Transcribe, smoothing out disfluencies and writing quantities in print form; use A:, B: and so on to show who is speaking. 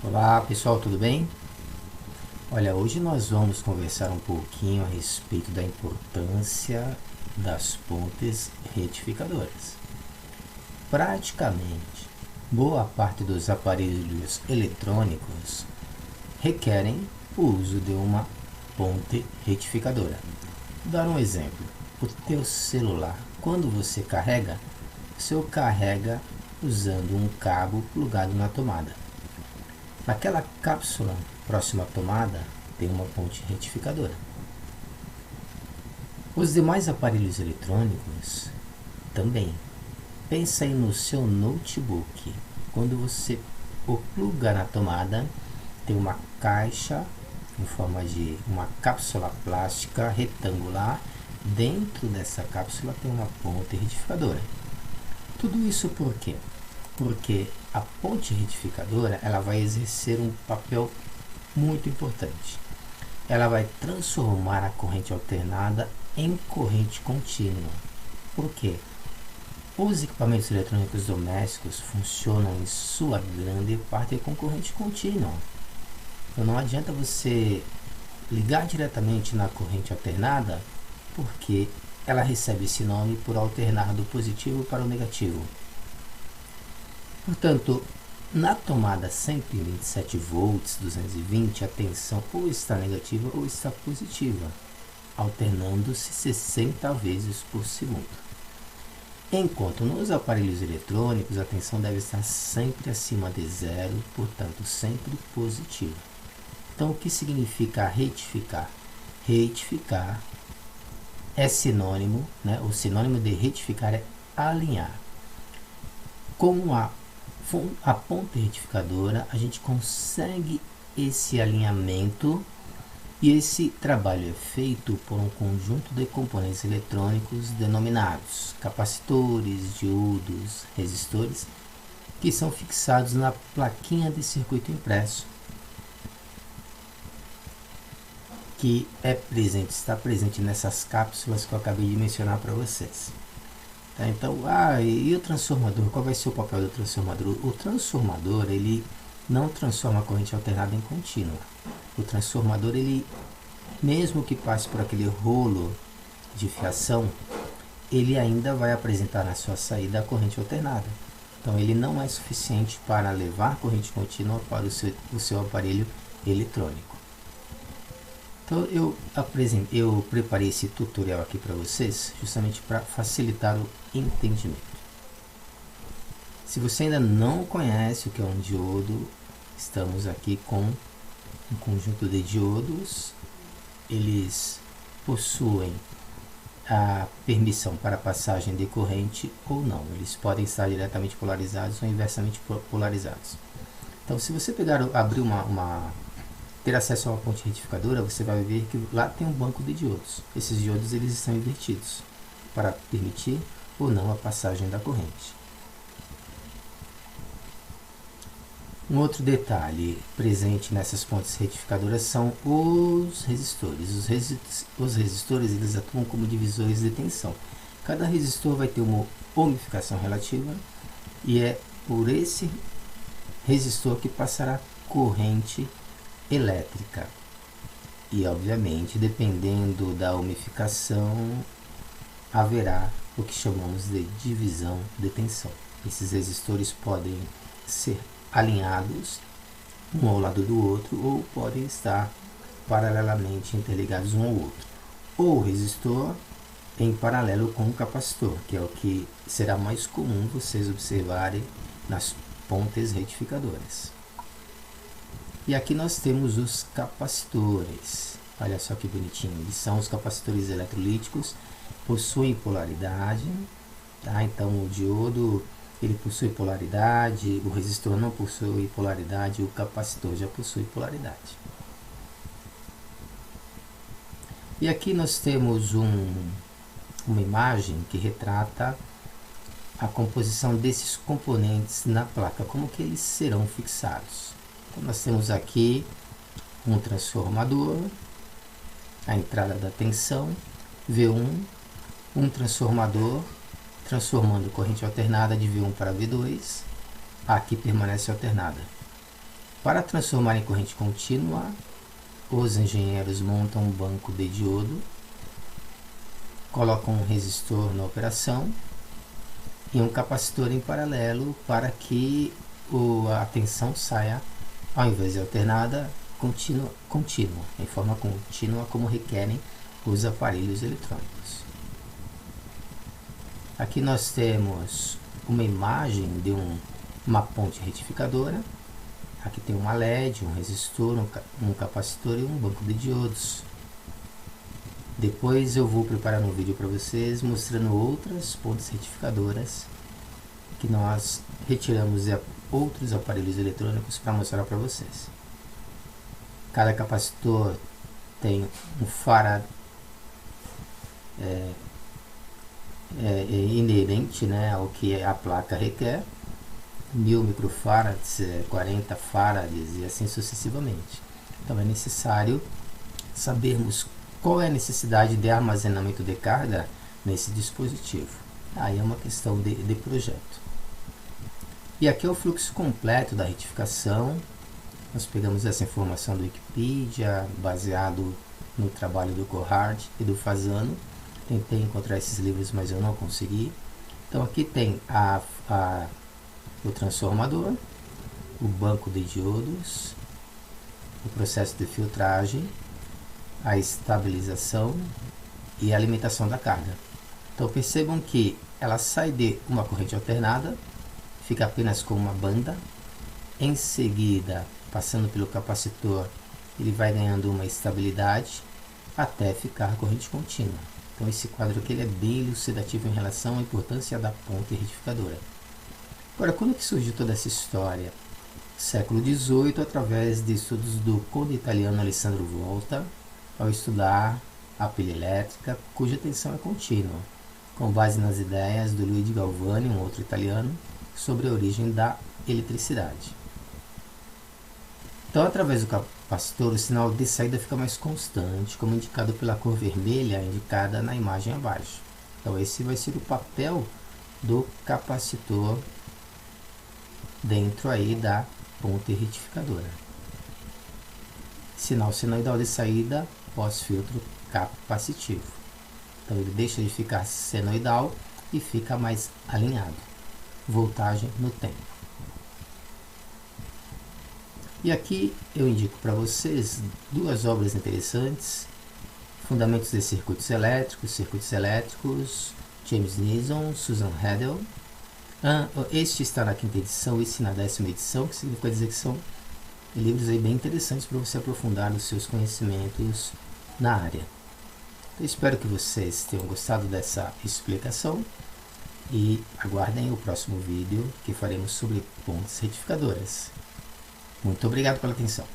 A: Olá pessoal, tudo bem? Olha, hoje nós vamos conversar um pouquinho a respeito da importância das pontes retificadoras. Praticamente, boa parte dos aparelhos eletrônicos requerem o uso de uma ponte retificadora. Vou dar um exemplo. O teu celular, quando você carrega, você o carrega usando um cabo plugado na tomada. Naquela cápsula próxima à tomada tem uma ponte retificadora. Os demais aparelhos eletrônicos também. Pensa aí no seu notebook. Quando você o pluga na tomada, tem uma caixa em forma de uma cápsula plástica retangular. Dentro dessa cápsula tem uma ponte retificadora. Tudo isso por quê? Porque a ponte retificadora ela vai exercer um papel muito importante. Ela vai transformar a corrente alternada em corrente contínua. Por quê? Os equipamentos eletrônicos domésticos funcionam em sua grande parte com corrente contínua. Então não adianta você ligar diretamente na corrente alternada, porque ela recebe esse nome por alternar do positivo para o negativo. Portanto, na tomada 127 volts 220, a tensão ou está negativa ou está positiva, alternando-se 60 vezes por segundo. Enquanto nos aparelhos eletrônicos a tensão deve estar sempre acima de zero, portanto sempre positiva. Então o que significa retificar? Retificar é sinônimo, o sinônimo de retificar é alinhar. Com a ponte retificadora, a gente consegue esse alinhamento e esse trabalho é feito por um conjunto de componentes eletrônicos denominados capacitores, diodos, resistores, que são fixados na plaquinha de circuito impresso, que está presente nessas cápsulas que eu acabei de mencionar para vocês. Então, e o transformador? Qual vai ser o papel do transformador? O transformador, ele não transforma a corrente alternada em contínua. O transformador, ele, mesmo que passe por aquele rolo de fiação, ele ainda vai apresentar na sua saída a corrente alternada. Então, ele não é suficiente para levar corrente contínua para o seu aparelho eletrônico. Então eu preparei esse tutorial aqui para vocês, justamente para facilitar o entendimento. Se você ainda não conhece o que é um diodo, estamos aqui com um conjunto de diodos. Eles possuem a permissão para passagem de corrente ou não. Eles podem estar diretamente polarizados ou inversamente polarizados. Então, se você abrir ter acesso a uma ponte retificadora, você vai ver que lá tem um banco de diodos. Esses diodos eles estão invertidos para permitir ou não a passagem da corrente. Um outro detalhe presente nessas pontes retificadoras são os resistores. Os resistores eles atuam como divisores de tensão. Cada resistor vai ter uma ohmificação relativa e é por esse resistor que passará corrente elétrica. E obviamente, dependendo da ohmificação, haverá o que chamamos de divisão de tensão. Esses resistores podem ser alinhados um ao lado do outro ou podem estar paralelamente interligados um ao outro. Ou o resistor em paralelo com o capacitor, que é o que será mais comum vocês observarem nas pontes retificadoras. E aqui nós temos os capacitores. Olha só que bonitinho. Eles são os capacitores eletrolíticos, possuem polaridade. Tá? Então o diodo ele possui polaridade, o resistor não possui polaridade, o capacitor já possui polaridade. E aqui nós temos uma imagem que retrata a composição desses componentes na placa, como que eles serão fixados. Então, nós temos aqui um transformador, a entrada da tensão, V1, um transformador, transformando corrente alternada de V1 para V2, aqui permanece alternada. Para transformar em corrente contínua, os engenheiros montam um banco de diodo, colocam um resistor na operação e um capacitor em paralelo para que a tensão saia, ao invés de alternada, contínua, em forma contínua, como requerem os aparelhos eletrônicos. Aqui nós temos uma imagem de uma ponte retificadora. Aqui tem uma LED, um resistor, um capacitor e um banco de diodos. Depois eu vou preparar um vídeo para vocês mostrando outras pontes retificadoras que nós retiramos de outros aparelhos eletrônicos para mostrar para vocês. Cada capacitor tem um farad inerente, né, ao que a placa requer, 1000 microfarads, 40 farads e assim sucessivamente. Então é necessário sabermos qual é a necessidade de armazenamento de carga nesse dispositivo. Aí é uma questão de projeto. E aqui é o fluxo completo da retificação. Nós pegamos essa informação do Wikipedia, baseado no trabalho do Corrard e do Fasano. Tentei encontrar esses livros, mas eu não consegui. Então aqui tem o transformador, o banco de diodos, o processo de filtragem, a estabilização e a alimentação da carga. Então percebam que ela sai de uma corrente alternada, fica apenas com uma banda, em seguida, passando pelo capacitor, ele vai ganhando uma estabilidade até ficar corrente contínua. Então esse quadro aqui ele é bem elucidativo em relação à importância da ponte retificadora. Agora, quando que surgiu toda essa história? Século XVIII, através de estudos do conde italiano Alessandro Volta, ao estudar a pilha elétrica, cuja tensão é contínua, com base nas ideias do Luigi Galvani, um outro italiano, sobre a origem da eletricidade. Então, através do capacitor, o sinal de saída fica mais constante, como indicado pela cor vermelha indicada na imagem abaixo. Então, esse vai ser o papel do capacitor dentro aí da ponte retificadora. Sinal senoidal de saída pós-filtro capacitivo. Então ele deixa de ficar senoidal e fica mais alinhado. Voltagem no tempo. E aqui eu indico para vocês duas obras interessantes. Fundamentos de circuitos elétricos, James Neeson, Susan Heddell. Este está na 5ª edição, esse na 10ª edição, que significa dizer que são livros aí bem interessantes para você aprofundar os seus conhecimentos na área. Eu espero que vocês tenham gostado dessa explicação e aguardem o próximo vídeo que faremos sobre pontes retificadoras. Muito obrigado pela atenção.